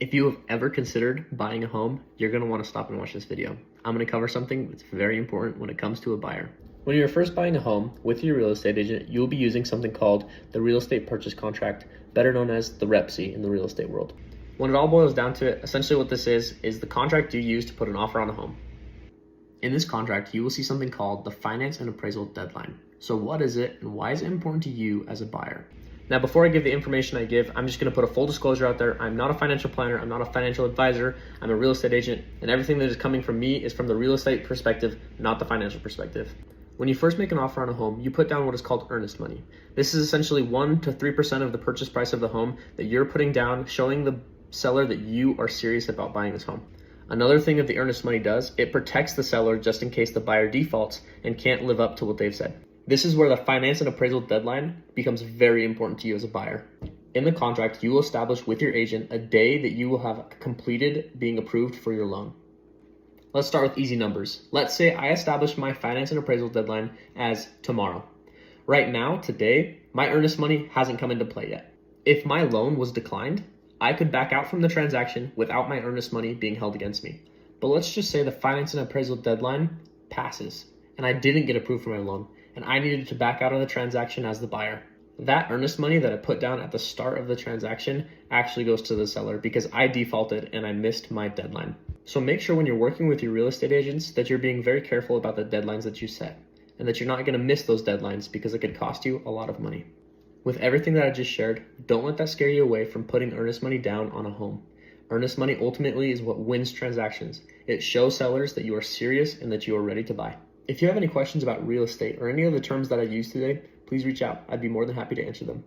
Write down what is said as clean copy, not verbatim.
If you have ever considered buying a home, you're going to want to stop and watch this video. I'm going to cover something that's very important when it comes to a buyer. When you're first buying a home with your real estate agent, you'll be using something called the real estate purchase contract, better known as the REPC in the real estate world. When it all boils down to it, essentially what this is the contract you use to put an offer on a home. In this contract, you will see something called the finance and appraisal deadline. So what is it and why is it important to you as a buyer? Now, before I give the information I give, I'm just going to put a full disclosure out there. I'm not a financial planner. I'm not a financial advisor. I'm a real estate agent, and everything that is coming from me is from the real estate perspective, not the financial perspective. When you first make an offer on a home, you put down what is called earnest money. This is essentially 1 to 3% of the purchase price of the home that you're putting down, showing the seller that you are serious about buying this home. Another thing that the earnest money does, it protects the seller just in case the buyer defaults and can't live up to what they've said. This is where the finance and appraisal deadline becomes very important to you as a buyer. In the contract, you will establish with your agent a day that you will have completed being approved for your loan. Let's start with easy numbers. Let's say I established my finance and appraisal deadline as tomorrow. Right now, today, my earnest money hasn't come into play yet. If my loan was declined, I could back out from the transaction without my earnest money being held against me. But let's just say the finance and appraisal deadline passes and I didn't get approved for my loan and I needed to back out of the transaction as the buyer. That earnest money that I put down at the start of the transaction actually goes to the seller because I defaulted and I missed my deadline. So make sure when you're working with your real estate agents that you're being very careful about the deadlines that you set and that you're not going to miss those deadlines because it could cost you a lot of money. With everything that I just shared, don't let that scare you away from putting earnest money down on a home. Earnest money ultimately is what wins transactions. It shows sellers that you are serious and that you are ready to buy. If you have any questions about real estate or any of the terms that I used today, please reach out. I'd be more than happy to answer them.